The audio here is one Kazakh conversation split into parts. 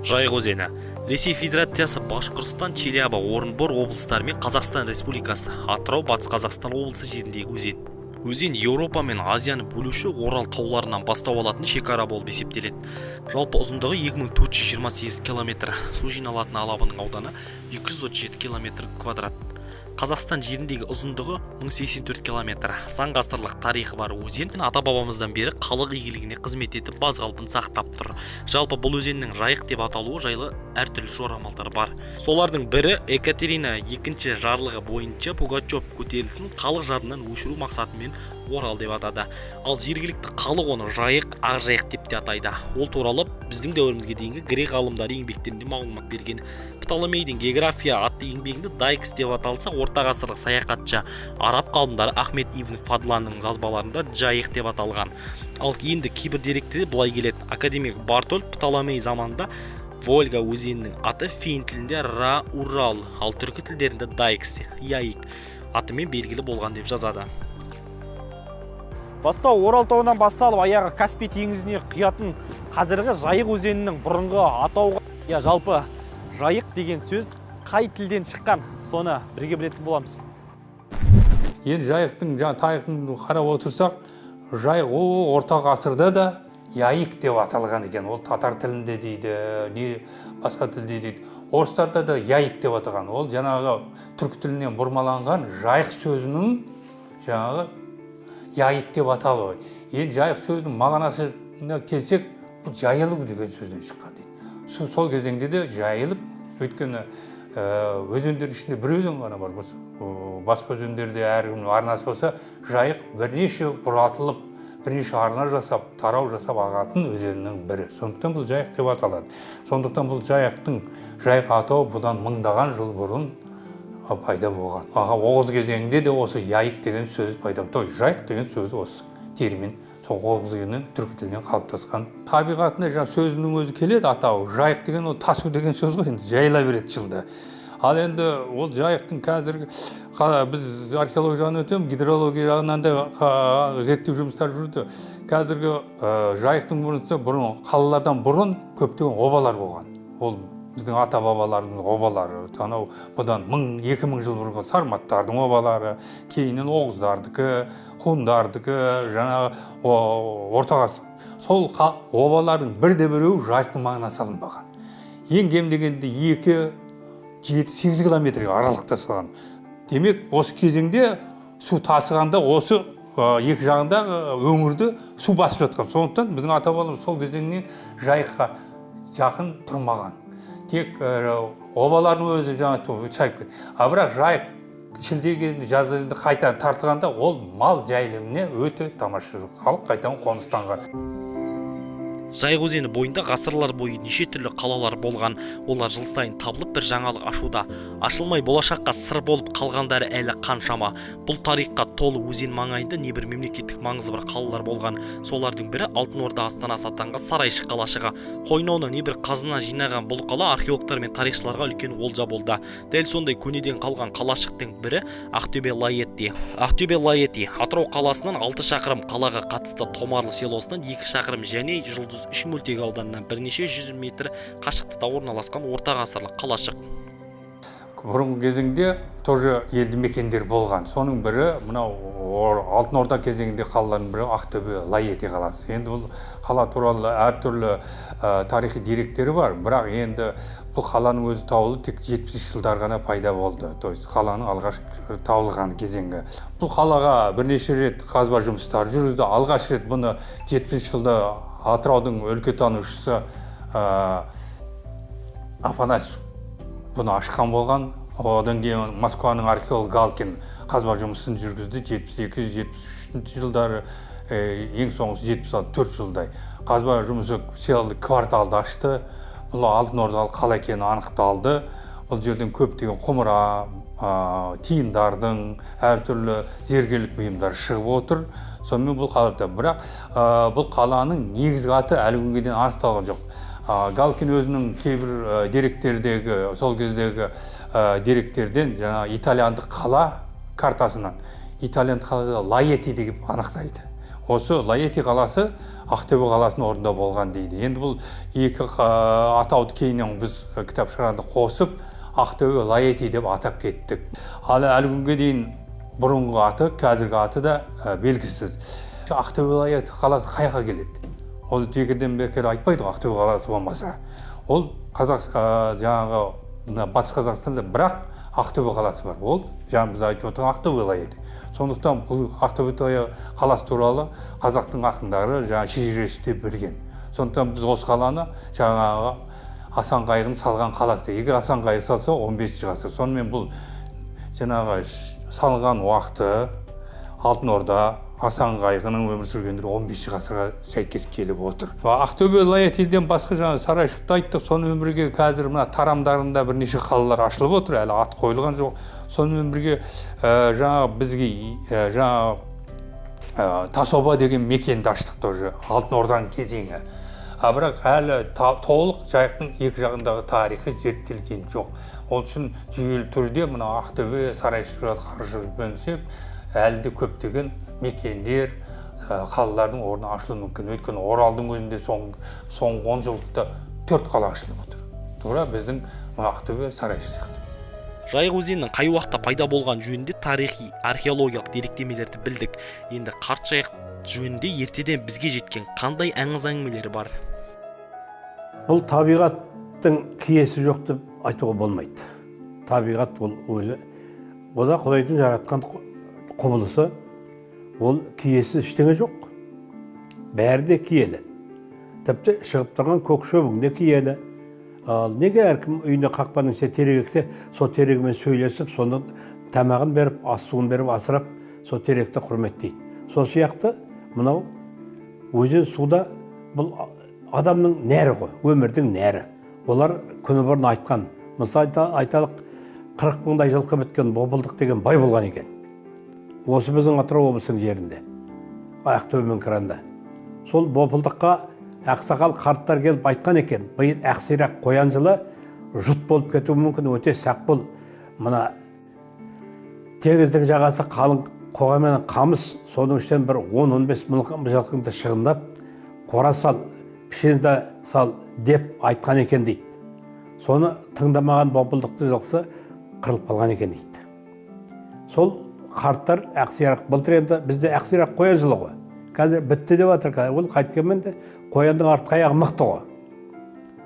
Жайық өзені. Ресей Федерациясы Башқұртстан, Челябі, Орынбор облыстары мен Қазақстан Республикасы, Атырау, Батыс Қазақстан облысы жеріндегі өзен. Өзен Еуропа мен Азияны бөлуші Орал тауларынан бастау алатын шекара болып есептеледі. Жалпы ұзындығы 2428 км, су жиналатын алабының ауданы 237 км квадрат. Қазақстан жеріндегі ұзындығы 1084 км. Сан ғасырлық тарихы бар өзен ата-бабамыздан бері халық игілігіне қызмет етіп баз қалпын сақтап тұр. Жалпы бұл өзеннің Жайық деп аталуы жайлы әртүрлі жорамалдар бар. Солардың бірі Екатерина II жарлығы бойынша Пугачев көтерілісін халық жадынан өшіру мақсатымен Орал деп атады. Ал жергілікті халық оны Жайық, Ақжайық деп те атайды. Ол туралы біздің дәуірімізге дейінгі грек ғалымдары еңбектерінде мағлұмат берген. Птоломейдің география атты еңбегінде Дайкс деп аталса, орта ғасырлық саяхатшы араб ғалымдары Ахмет ибн Фадланның жазбаларында Жайық деп аталған. Ал енді кейбір деректерде былай келеді. Академик Бартоль Птоломей заманында Волга өзенінің аты фин тілінде Ра-Урал, ал түркі тілдерінде Дайкс, Яик атымен белгілі болған деп жазады. Бастау Орал тауынан басталып, аяғы Каспий теңізіне құятын қазіргі Жайық өзенінің бұрынғы атауға, жалпы Жайық деген сөз қай тілден шыққан, соны бірге білетін боламыз. Енді Жайықтың тарихын қарап отырсақ, Жайық орта ғасырда да Яик деп аталған екен. Ол татар тілінде дейді, не басқа тілде дейді. Орыстарда да Яик деп аталған. Ол жаңағы түркі тілінен бұрмаланған Жайық сөзінің жаңағы Яик деп аталуы. Енді Жайық сөзінің мағынасына келсек, бұл жайылу деген сөзден шыққан дейді. Сол кезеңде де жайылып, өйткені өзендер ішінде бір өзен ғана бар. Басқа өзендерде әркімнің арнасы болса, Жайық бірнеше бұратылып, бірнеше арна жасап, тарау жасап ағатын өзеннің бірі. Сондықтан бұл Жайық деп аталады. Сондықтан бұл Жайық атауы бұдан мыңдаған жыл бұрын пайда болған. Оғыз кезеңінде де осы Яик деген сөз пайда болды. Жайық деген сөз осы термин сол Оғыз кезеңінен түркі тілінен қалыптасқан. Табиғатында сөзінің өзі келеді атауы. Жайық деген ол тасу деген сөз ғой, енді жайыла береді жылда. Ал енді ол Жайықтың қазіргі біз археология жағынан өтеміз, гидрология жағынан да зерттеу жұмыстар жүрді. Қазіргі Жайықтың бұрын қалалардан бұрын көптеген обалар болған. Ол біздің ата-бабаларымыз обалары, бұдан 1000-2000 жыл бұрынғы сарматтардың обалары, кейіннен оғыздардікі, хундардікі, жаңағы орта ғасыр. Сол обалардың бірде-біреуі Жайықтың маңына салынбаған. Ең кем дегенде 2-7-8 километрге аралықта салған. Демек, осы кезеңде су тасығанда осы екі жағында өңірді су басып жатқан. Сондықтан біздің ата-бабаларымыз сол кезеңнен Жайыққа жақын тұрмаған. Тек обалардың өзі шайып кетті. Бірақ Жайық шілде кезінде, жаз кезінде қайта тартылғанда ол мал жайылымына өте тамаша. Халық қайтадан қоныстанған. Жайық өзені бойында ғасырлар бойы неше түрлі қалалар болған. Олар жыл сайын табылып бір жаңалық ашуда. Ашылмай болашаққа сыр болып қалғандары әлі қаншама. Бұл тарихқа толы өзен маңайында небір мемлекеттік маңызы бар қалалар болған. Солардың бірі Алтын Орда астанасы атанған Сарайшық қалашығы. Қойнауына небір қазына жинаған бұл қала археологтар мен тарихшыларға үлкен олжа болды. Дәл сондай көнеден қалған қалашықтың бірі Ақтөбе Лаети. Ақтөбе Лаети Атырау қаласынан 6 шақырым, қалаға қатысты Томарлы селосынан 2 шақырым және Жұлдыз үш мөлтек ауданынан бірнеше 100 метр қашықтықта орналасқан орта ғасырлық қалашық. Бұрынғы кезеңде тоже елді мекендер болған. Соның бірі мынау Алтын Орда кезеңінде қалалардың бірі Ақтөбе Лаети қаласы. Енді бұл қала туралы әртүрлі тарихи деректері бар, бірақ енді бұл қаланың өзі тауылы тек 70 жылдар ғана пайда болды. То есть қаланың алғаш табылған кезеңі. Бұл қалаға бірнеше рет қазба жұмыстары жүрді. Алғаш рет бұны 70 жылда Атыраудың өлкетанушысы Афанасьев бұны ашқан болған. Одан кейін Москваның археолог Галкин қазба жұмысын жүргізді. 72-73 жылдары, ең соңғысы 74 жылдай. Қазба жұмысы селолық кварталды ашты. Бұл Алтын Ордалық қала екені анықталды. Бұл жерден көптеген құмыра, тиындардың, әртүрлі зергерлік бұйымдар шығып отыр. Сонымен бұл қалада, бірақ бұл қаланың негізгі аты әлі күнге дейін анықталған жоқ. Галкин өзінің кейбір деректердегі, сол кездегі деректерден итальяндық қала картасынан итальяндық қалада Лаети деп анықтайды. осы Лаэти қаласы Ақтөбе қаласының орнында болған дейді. Енді бұл екі атауды кейіннен біз кітап шығарғанда қосып Ақтөбе Лаэти деп атап кеттік. Ал әлі күнге дейін бұрынғы аты, қазіргі аты да белгісіз. Ақтөбе Лаэти қаласы қайға келеді? Ол бекерден бекер айтпайды Ақтөбе қаласы болмаса. Ол жаңағы батыс Қазақстанда бірақ Ақтөбе қаласы бар. Ол жаңа біз айтып отырған Ақтөбе Лаэти. Сондықтан бұл Ақтөбе қаласы туралы қазақтың ақындары жаңа шежірешіде білген. Сондықтан біз осы қаланы жаңағы Асан Қайғының салған қаласы. Егер Асан Қайғы салса 15 ғасыр. Сонымен бұл жаңағы салған уақыты Алтын Орда, Асан Қайғының өмір сүргендері 15 ғасырға сәйкес келіп отыр. Ақтөбе Лаэтиден басқа жаңа сарайшықты айттық. Сонымен бірге қазір мына тарамдарында бірнеше қалалар ашылып отыр. Әлі ат қойылған жоқ. Сонымен бірге жаңа бізге Тасоба деген мекенді аштық тоже Алтын Орданың кезеңі. Бірақ әлі толық жайықтың екі жағындағы тарихы зерттелген жоқ. Ол үшін жүйелі түрде мына Ақтөбе сарайшығы қаржы бөлінсеп, әлі де көптеген мекендер, қалалардың орны ашылуы мүмкін. Өйткені Оралдың өзінде соңғы 10 жылдықта 4 қала ашылып отыр. Тура біздің Ақтөбе сарайшығы сияқты. Жайық өзенінің қай уақытта пайда болған жөнінде тарихи, археологиялық деректемелерді білдік. Енді қарт жайық жөнінде ертеден бізге жеткен қандай аңыз әңгімелері бар? Бұл табиғаттың киесі жоқ деп айтуға болмайды. Табиғат ол өзі, ода Құдайдың жаратқан құбылысы, ол киесі ештеңе жоқ. Бәрі де киелі. Тіпті шығып тұрған көк шөбің де киелі. Ал неге әркім үйіне қақпаның терек ексе, сол терегімен сөйлесіп, соның тамағын беріп, ас-суын беріп, асырап, сол теректі құрметтейді. Сол сияқты мынау өзен суда бұл адамның нәрі ғой, өмірдің нәрі. Олар күні бұрын айтқан, мысалы айталық 40 мыңдай жылқы біткен Бопылдық деген бай болған екен. Осы біздің Атырау облысының жерінде, Ақтөбе қыранда. Сол Бопылдыққа ақсақал қарттар келіп айтқан екен, биыл ақсирақ қоян жылы жұт болып кетуі мүмкін, өте сақ бол. Мына теңіздің жағасы қалың қоғамен қамыс, соның ішінен бір 10-15 мың жылқыңды шығындап, қора сал, пішенді сал деп айтқан екен дейді. Соны тыңдамаған Бопылдықты жылқысы қырылып қалған екен дейді. Сол қарттар ақсирақ, былтыр енді бізде ақсирақ қоян жылы ғой. Қазір бітті деп жатыр, ол қайткенмен де қояндың артқы аяғы мықты ғой.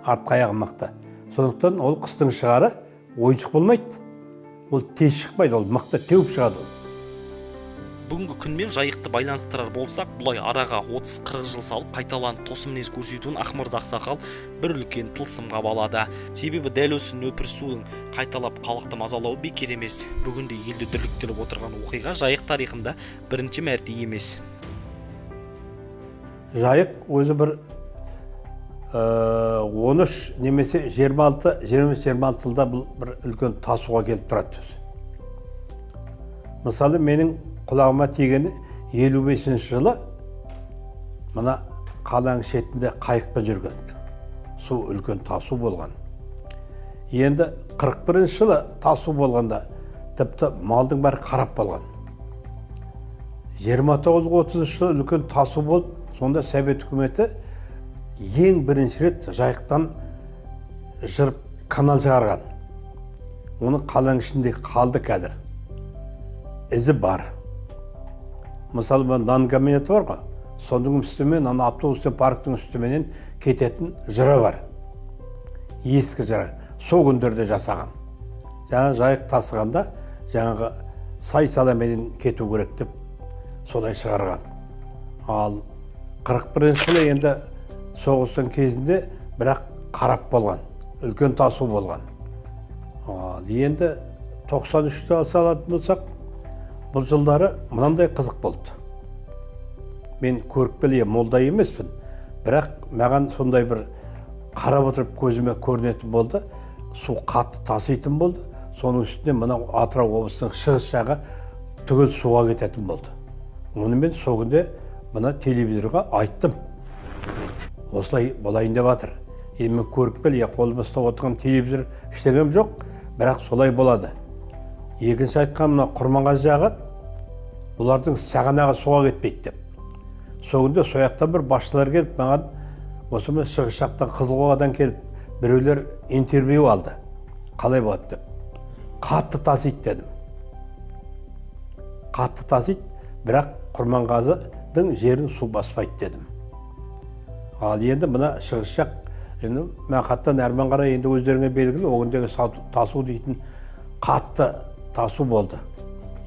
Артқы аяғы мықты. Сондықтан ол қыстың шығары ойыншық болмайды. Ол тез шықпайды, ол мықты теуіп шығады. Бүгінгі күнмен жайықты байланыстырар болсақ, бұлай араға 30-40 жыл салып қайталанып тосын мінез көрсетуін Ақмырза ақсақал бір үлкен тылсымға балады. Себебі дәл осы нөпір судың қайталап халықты мазалауы бекер емес. Бүгінде елді дүрліктіріп отырған оқиға жайық тарихында бірінші мәрте емес. Жайық өзі бір 13 немесе 26 жылда бұл бір үлкен тасуға келіп тұрады. Мысалы, менің құлағыма тигені 55 жылы мына қаланың шетінде қайықпен жүрген. Су үлкен тасу болған. Енді 41 жылы тасу болғанда тіпті малдың бәрі қарап болған. 29-30 жылы үлкен тасу болып, сонда Совет үкіметі ең бірінші рет жайықтан жырып канал шығарған. Оның қаланың ішінде қалды қазір. Ізі бар. Мысалы, нан комбинаты бар ғой, соның үстімен, автобустың парктың үстіменен кететін жыра бар. Ескі жыра. Сол күндерде жасаған. Жаңа жайық тасығанда, жаңағы сай-саламенен кету керек деп солай шығарған. Ал 41 жылы енді соғыстың кезінде бірақ қарап болған, үлкен тасу болған. Ал енді 93-те алатын болсақ, бұл жылдары мынандай қызық болды. Мен көрікпелі молда емеспін, бірақ маған сондай бір қарап отырып көзіме көрінетін болды, су қатты таситын болды, соның үстіне мынау Атырау облысының шығыс жағы түгел суға кететін болды. Оны мен сол күнде мына телевизорға айттым. Осылай болайын деп жатыр. Мен көрікпелі қолыма ұстап отырған телевизор ештеңем жоқ, бірақ солай болады. Екінші айтқан мына Құрманғазы жағы, бұлардың сағанағы суға кетпейді деп. соңында сояқтан бір басшылар келіп маған осы мен шығыс жақтан Қызылқоғадан келіп біреулер интервью алды. Қалай болады деп. Қатты тасиды дедім. Қатты тасиды, бірақ Құрманғазының жерін су баспайды дедім. Ал енді мына шығыс жақ, енді Мақаттан Әрмен қарай енді өздеріңе белгілі, оғындегі тасу дейтін қатты тасу болды.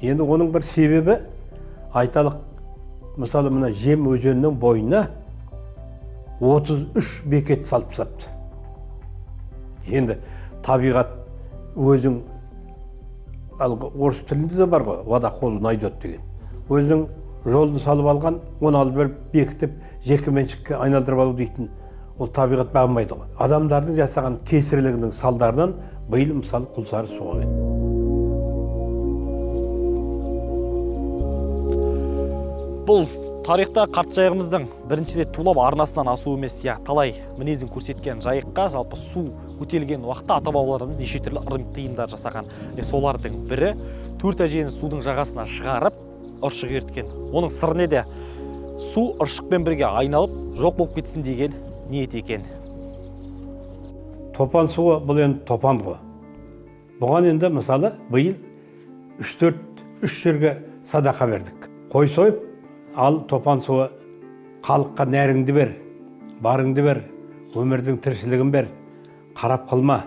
Енді оның бір себебі айталық, мысалы мына Жем өзенінің бойына 33 бекет салып тастапты. Енді табиғат өзің, орыс тілінде де бар ғой, водоход найдет деген. Өзің жолды салып алған, оны алып беріп бекітіп, жеке меншікке айналдырып алу дейтін, ол табиғат бағынбайды ғой. Адамдардың жасаған кесірлігінің салдарынан биыл мысалы Құлсары суға кетті. Бұл тарихта қарт жайығымыздың біріншіде тулап арнасынан асу емес, талай мінезін көрсеткен жайыққа жалпы су көтерілген уақытта ата-бабаларымыз неше түрлі ырым-тыйымдар жасаған. Солардың бірі төрт әжені судың жағасына шығарып, ұршық ерткен. Оның сыры неде? Су ұршықпен бірге айналып, жоқ болып кетсін деген ниет екен. Топан суы бұл енді топан ғой. Бұған енді мысалы биыл 3 жерге садақа бердік. Қой сойып, ал топан суы халыққа нәріңді бер, барыңды бер, өмірдің тіршілігін бер, қарап қылма,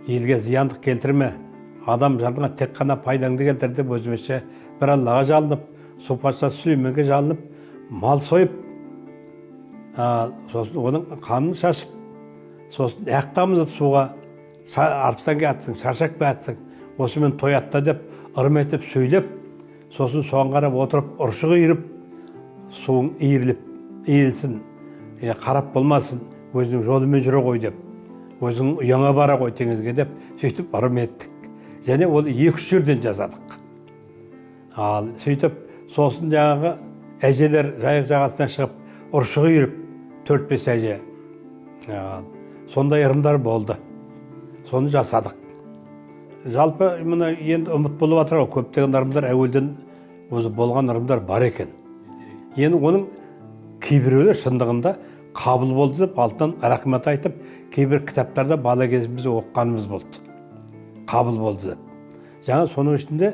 елге зияндық келтірме, адам жаныңа тек қана пайдаңды келтір деп өзімізше бір Аллаға жалынып, су патша Сүлейменге жалынып, мал сойып, сосын оның қанын шашып, сосын аяқтамызып суға, арыстан келатсың, шаршак бәтсің, осымен тоятта деп ырым етіп сөйлеп, сосын соған қарап отырып, ұршығы үйіріп, суың иірілсін, қарап болмасын, өзінің жолымен жүре ғой деп, өзің ұяңа бара ғой теңізге деп, сөйтіп ырым еттік. Және ол 2-3 жерден жасадық. Ал сөйтіп, сосын жаңағы әжелер жайық жағасынан шығып, ұршығы үйіріп, 4-5 әже. Сондай ырымдар болды. Соны жасадық. Жалпы, мұны енді ұмыт болып атыр ғой, көптеген ырымдар әуелден өзі болған ырымдар бар екен. Енді оның кейбіреулер шындығында қабыл болды деп, алтынан рахмет айтып, кейбір кітаптарда бала кезімізде оқығанымыз болды. Қабыл болды деп. Жаңа соның ішінде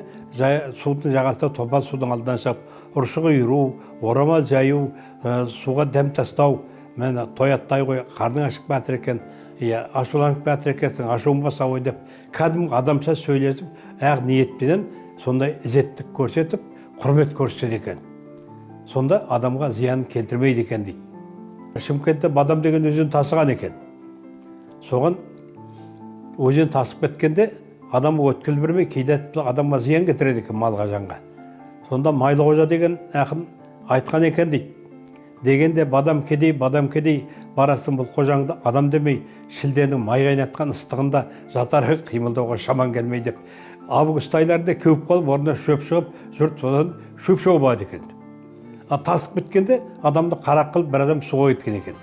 судың жағасында топан судың алдынан шығып, ұршығы үйіру, орамал жаю, суға дәм тастау, мен тояттай ғой, қарның ашық бәтір екен, ашуланып бәтір екенсің, ашуың баса ғой деп, кәдімгі адамша сөйлесіп, әр ниетпенен сондай ізеттік көрсетіп, құрмет көрсетеді екен. Сонда адамға зиян келтірмейді екен дейді. Шымкентте Бадам деген өзен тасыған екен. Соған өзен тасып кеткенде адамы өткел бермей, кейде адамға зиян келтіреді екен малға жанға. Сонда Майлықожа деген ақын айтқан екен дейді. Дегенде бадам кедей барасың бұл қожаңды адам демей, шілденің май қайнатқан ыстығында жатар қимылдауға шаман келмей деп. Август айларында кеуіп қалып, орнына шөп шығып, жұрт содан шөп шауып екен. Тасып біткенде адамды қарақ қылып бір адам суға кеткен екен.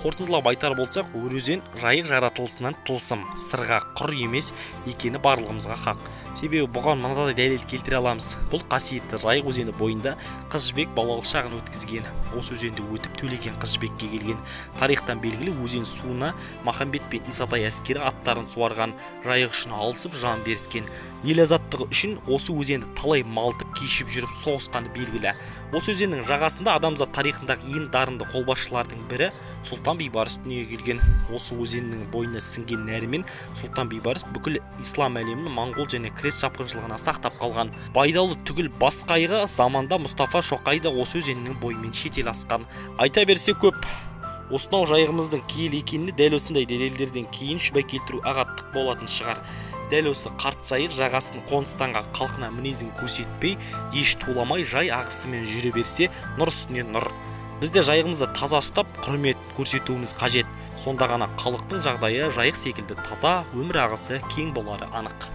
Қорытындылап айтар болсақ, Өрөзен жайық жаратылысынан тылсым, сырға құр емес екені барлығымызға хақ. Себебі бұған мынадай дәлел келтіре аламыз. Бұл қасиетті жайық өзені бойында Қыз Жібек балалық шағын өткізген. Осы өзенді өтіп төлеген Қыз Жібекке келген. Тарихтан белгілі өзен суына Махамбет пен Исатай әскері аттарын суарған, жайық үшін алысып жан беріскен. Ел азаттығы үшін осы өзенді талай малтып кешіп жүріп соғысқаны белгілі. Осы өзеннің жағасында адамзат тарихындағы ең дарынды қолбасшылардың бірі Сұлтан Бейбарыс дүниеге келген. Осы өзеннің бойына сіңген нәрімен Сұлтан Бейбарыс бүкіл ислам әлемінің моңғол және крест шапқыншылығына сақтап қалған. Байдалы түгіл басқайғы заманда Мұстафа Шоқай да осы өзеннің бойымен шетел асқан. Айта берсе көп. Осынау жайығымыздың киелі екеніне дәл осындай дәлелдерден кейін шүбә келтіру ағаттық болатын шығар. Дәл осы қарт жайық жағасын қоныстанған халқына мінезін көрсетпей, еш туламай жай ағысымен жүре берсе, нұр үстіне нұр. Бізде жайығымызды таза ұстап, құрмет көрсетуіміз қажет. Сонда ғана халықтың жағдайы жайық секілді таза, өмір ағысы кең болары анық.